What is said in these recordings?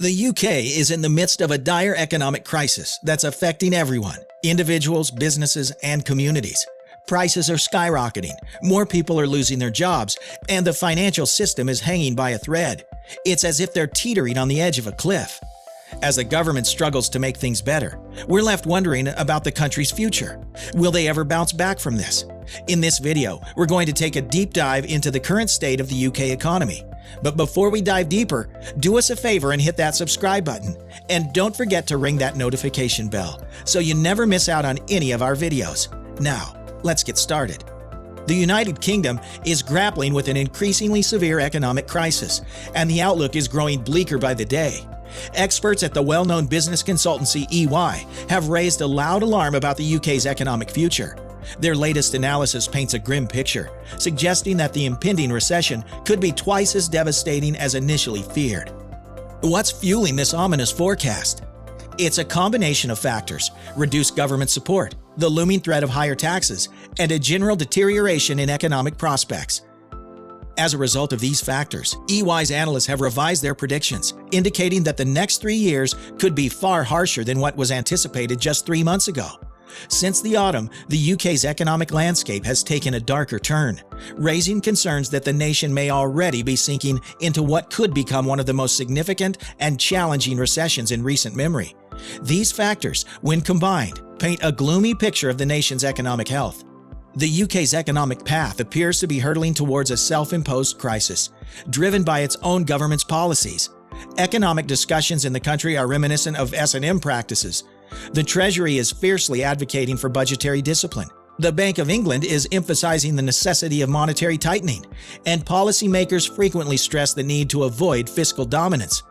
The UK is in the midst of a dire economic crisis that's affecting everyone, individuals, businesses, and communities. Prices are skyrocketing, more people are losing their jobs, and the financial system is hanging by a thread. It's as if they're teetering on the edge of a cliff. As the government struggles to make things better, we're left wondering about the country's future. Will they ever bounce back from this? In this video, we're going to take a deep dive into the current state of the UK economy. But before we dive deeper, do us a favor and hit that subscribe button. And don't forget to ring that notification bell so you never miss out on any of our videos. Now, let's get started. The United Kingdom is grappling with an increasingly severe economic crisis, and the outlook is growing bleaker by the day. Experts at the well-known business consultancy EY have raised a loud alarm about the UK's economic future. Their latest analysis paints a grim picture, suggesting that the impending recession could be twice as devastating as initially feared. What's fueling this ominous forecast? It's a combination of factors: reduced government support, the looming threat of higher taxes, and a general deterioration in economic prospects. As a result of these factors, EY's analysts have revised their predictions, indicating that the next 3 years could be far harsher than what was anticipated just 3 months ago. Since the autumn, the UK's economic landscape has taken a darker turn, raising concerns that the nation may already be sinking into what could become one of the most significant and challenging recessions in recent memory. These factors, when combined, paint a gloomy picture of the nation's economic health. The UK's economic path appears to be hurtling towards a self-imposed crisis, driven by its own government's policies. Economic discussions in the country are reminiscent of S&M practices. The Treasury is fiercely advocating for budgetary discipline. The Bank of England is emphasizing the necessity of monetary tightening, and policymakers frequently stress the need to avoid fiscal dominance.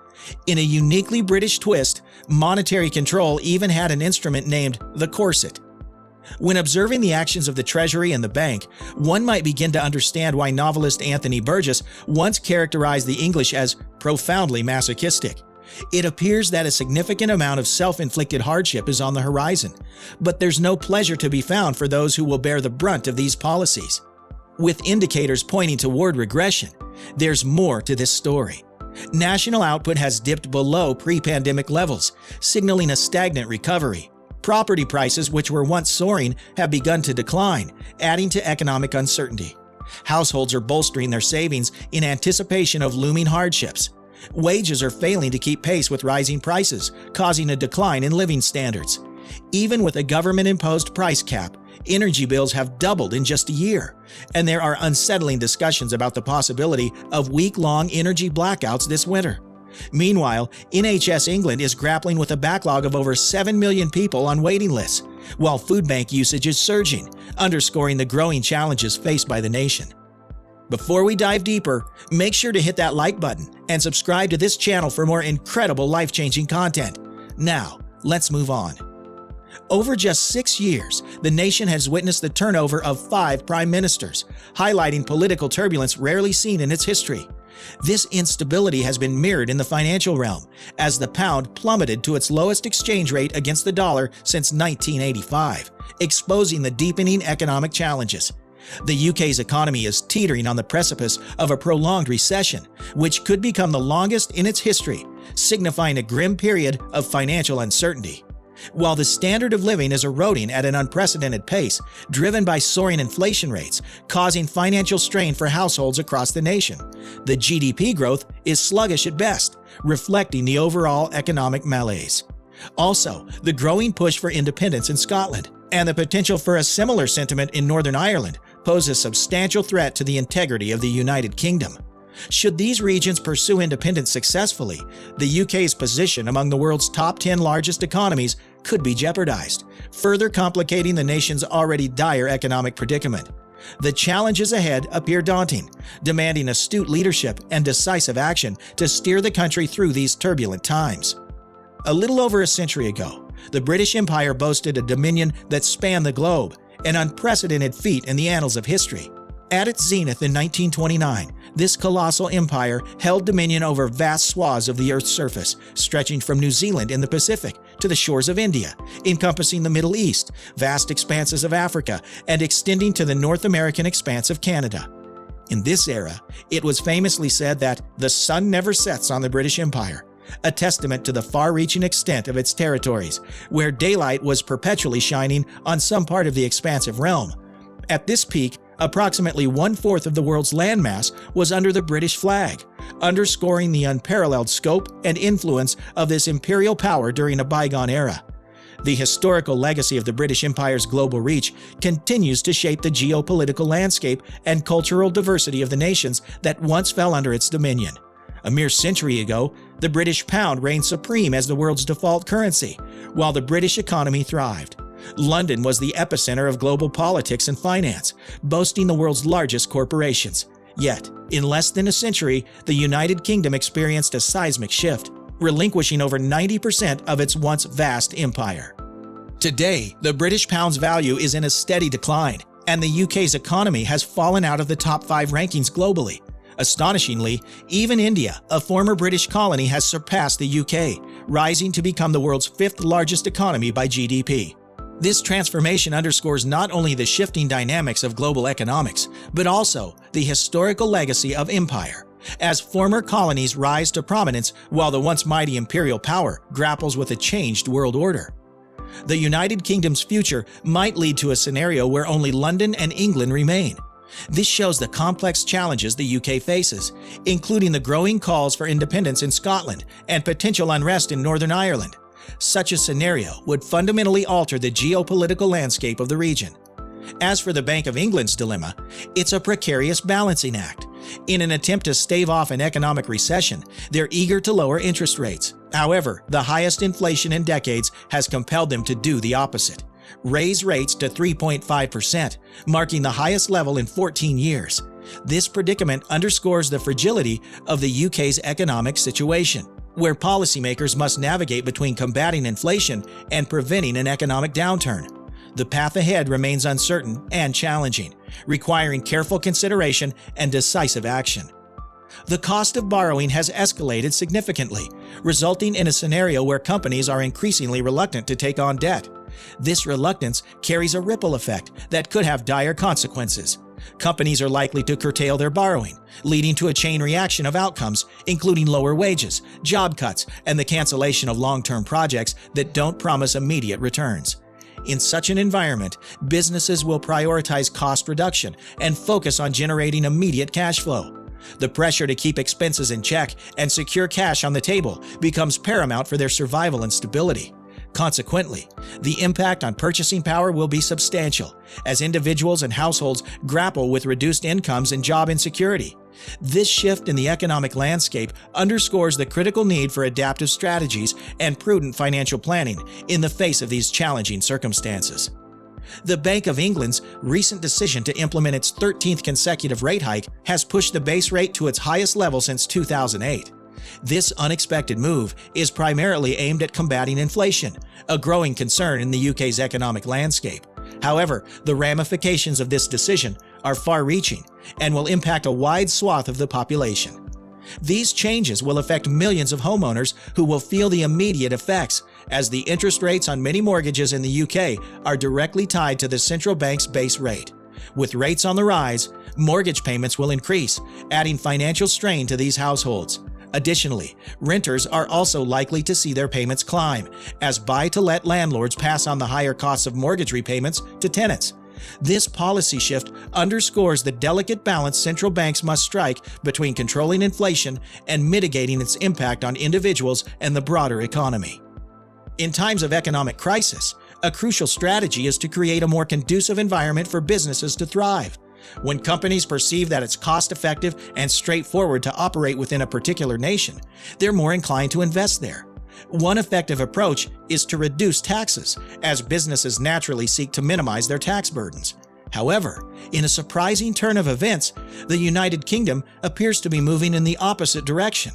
In a uniquely British twist, monetary control even had an instrument named the corset. When observing the actions of the Treasury and the bank, one might begin to understand why novelist Anthony Burgess once characterized the English as profoundly masochistic. It appears that a significant amount of self-inflicted hardship is on the horizon, but there's no pleasure to be found for those who will bear the brunt of these policies. With indicators pointing toward regression, there's more to this story. National output has dipped below pre-pandemic levels, signaling a stagnant recovery. Property prices, which were once soaring, have begun to decline, adding to economic uncertainty. Households are bolstering their savings in anticipation of looming hardships. Wages are failing to keep pace with rising prices, causing a decline in living standards. Even with a government-imposed price cap, energy bills have doubled in just a year, and there are unsettling discussions about the possibility of week-long energy blackouts this winter. Meanwhile, NHS England is grappling with a backlog of over 7 million people on waiting lists, while food bank usage is surging, underscoring the growing challenges faced by the nation. Before we dive deeper, make sure to hit that like button and subscribe to this channel for more incredible life-changing content. Now, let's move on. Over just 6 years, the nation has witnessed the turnover of 5 prime ministers, highlighting political turbulence rarely seen in its history. This instability has been mirrored in the financial realm, as the pound plummeted to its lowest exchange rate against the dollar since 1985, exposing the deepening economic challenges. The UK's economy is teetering on the precipice of a prolonged recession, which could become the longest in its history, signifying a grim period of financial uncertainty. While the standard of living is eroding at an unprecedented pace, driven by soaring inflation rates, causing financial strain for households across the nation, the GDP growth is sluggish at best, reflecting the overall economic malaise. Also, the growing push for independence in Scotland and the potential for a similar sentiment in Northern Ireland pose a substantial threat to the integrity of the United Kingdom. Should these regions pursue independence successfully, the UK's position among the world's top 10 largest economies could be jeopardized, further complicating the nation's already dire economic predicament. The challenges ahead appear daunting, demanding astute leadership and decisive action to steer the country through these turbulent times. A little over a century ago, the British Empire boasted a dominion that spanned the globe, an unprecedented feat in the annals of history. At its zenith in 1929, this colossal empire held dominion over vast swaths of the Earth's surface, stretching from New Zealand in the Pacific to the shores of India, encompassing the Middle East, vast expanses of Africa, and extending to the North American expanse of Canada. In this era, it was famously said that the sun never sets on the British Empire, a testament to the far-reaching extent of its territories, where daylight was perpetually shining on some part of the expansive realm. At this peak, approximately 1/4 of the world's landmass was under the British flag, underscoring the unparalleled scope and influence of this imperial power during a bygone era. The historical legacy of the British Empire's global reach continues to shape the geopolitical landscape and cultural diversity of the nations that once fell under its dominion. A mere century ago, the British pound reigned supreme as the world's default currency, while the British economy thrived. London was the epicenter of global politics and finance, boasting the world's largest corporations. Yet, in less than a century, the United Kingdom experienced a seismic shift, relinquishing over 90% of its once vast empire. Today, the British pound's value is in a steady decline, and the UK's economy has fallen out of the top 5 rankings globally. Astonishingly, even India, a former British colony, has surpassed the UK, rising to become the world's 5th largest economy by GDP. This transformation underscores not only the shifting dynamics of global economics, but also the historical legacy of empire, as former colonies rise to prominence while the once mighty imperial power grapples with a changed world order. The United Kingdom's future might lead to a scenario where only London and England remain. This shows the complex challenges the UK faces, including the growing calls for independence in Scotland and potential unrest in Northern Ireland. Such a scenario would fundamentally alter the geopolitical landscape of the region. As for the Bank of England's dilemma, it's a precarious balancing act. In an attempt to stave off an economic recession, they're eager to lower interest rates. However, the highest inflation in decades has compelled them to do the opposite: raise rates to 3.5%, marking the highest level in 14 years. This predicament underscores the fragility of the UK's economic situation, where policymakers must navigate between combating inflation and preventing an economic downturn. The path ahead remains uncertain and challenging, requiring careful consideration and decisive action. The cost of borrowing has escalated significantly, resulting in a scenario where companies are increasingly reluctant to take on debt. This reluctance carries a ripple effect that could have dire consequences. Companies are likely to curtail their borrowing, leading to a chain reaction of outcomes, including lower wages, job cuts, and the cancellation of long-term projects that don't promise immediate returns. In such an environment, businesses will prioritize cost reduction and focus on generating immediate cash flow. The pressure to keep expenses in check and secure cash on the table becomes paramount for their survival and stability. Consequently, the impact on purchasing power will be substantial as individuals and households grapple with reduced incomes and job insecurity. This shift in the economic landscape underscores the critical need for adaptive strategies and prudent financial planning in the face of these challenging circumstances. The Bank of England's recent decision to implement its 13th consecutive rate hike has pushed the base rate to its highest level since 2008. This unexpected move is primarily aimed at combating inflation, a growing concern in the UK's economic landscape. However, the ramifications of this decision are far-reaching and will impact a wide swath of the population. These changes will affect millions of homeowners who will feel the immediate effects, as the interest rates on many mortgages in the UK are directly tied to the central bank's base rate. With rates on the rise, mortgage payments will increase, adding financial strain to these households. Additionally, renters are also likely to see their payments climb, as buy-to-let landlords pass on the higher costs of mortgage repayments to tenants. This policy shift underscores the delicate balance central banks must strike between controlling inflation and mitigating its impact on individuals and the broader economy. In times of economic crisis, a crucial strategy is to create a more conducive environment for businesses to thrive. When companies perceive that it's cost-effective and straightforward to operate within a particular nation, they're more inclined to invest there. One effective approach is to reduce taxes, as businesses naturally seek to minimize their tax burdens. However, in a surprising turn of events, the United Kingdom appears to be moving in the opposite direction.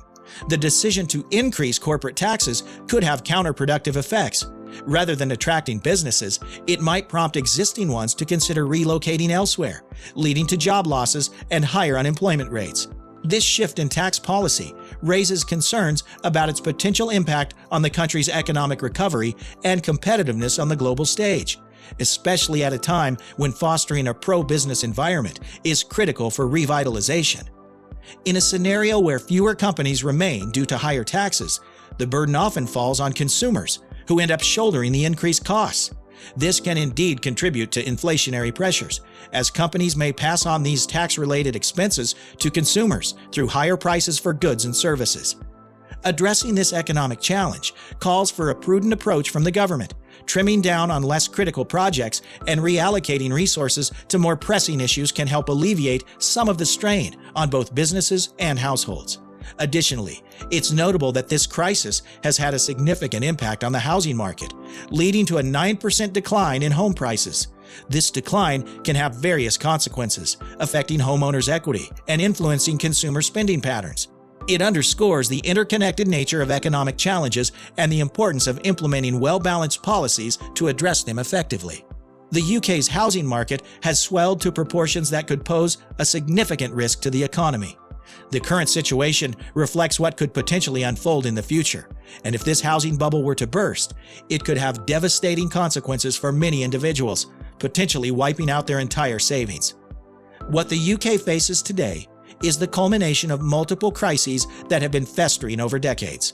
The decision to increase corporate taxes could have counterproductive effects. Rather than attracting businesses, it might prompt existing ones to consider relocating elsewhere, leading to job losses and higher unemployment rates. This shift in tax policy raises concerns about its potential impact on the country's economic recovery and competitiveness on the global stage, especially at a time when fostering a pro-business environment is critical for revitalization. In a scenario where fewer companies remain due to higher taxes, The burden often falls on consumers, who end up shouldering the increased costs. This can indeed contribute to inflationary pressures, as companies may pass on these tax-related expenses to consumers through higher prices for goods and services. Addressing this economic challenge calls for a prudent approach from the government, trimming down on less critical projects and reallocating resources to more pressing issues can help alleviate some of the strain on both businesses and households. Additionally, it's notable that this crisis has had a significant impact on the housing market, leading to a 9% decline in home prices. This decline can have various consequences, affecting homeowners' equity and influencing consumer spending patterns. It underscores the interconnected nature of economic challenges and the importance of implementing well-balanced policies to address them effectively. The UK's housing market has swelled to proportions that could pose a significant risk to the economy. The current situation reflects what could potentially unfold in the future, and if this housing bubble were to burst, it could have devastating consequences for many individuals, potentially wiping out their entire savings. What the UK faces today is the culmination of multiple crises that have been festering over decades.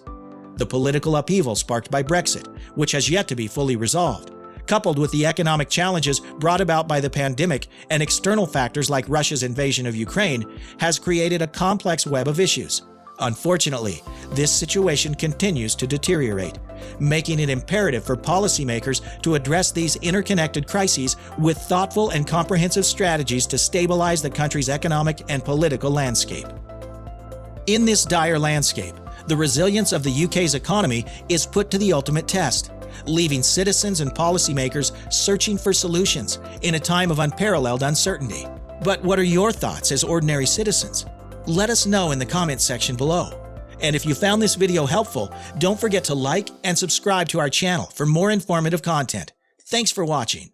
The political upheaval sparked by Brexit, which has yet to be fully resolved, coupled with the economic challenges brought about by the pandemic and external factors like Russia's invasion of Ukraine, has created a complex web of issues. Unfortunately, this situation continues to deteriorate, making it imperative for policymakers to address these interconnected crises with thoughtful and comprehensive strategies to stabilize the country's economic and political landscape. In this dire landscape, the resilience of the UK's economy is put to the ultimate test, leaving citizens and policymakers searching for solutions in a time of unparalleled uncertainty. But what are your thoughts as ordinary citizens? Let us know in the comments section below. And if you found this video helpful, don't forget to like and subscribe to our channel for more informative content. Thanks for watching.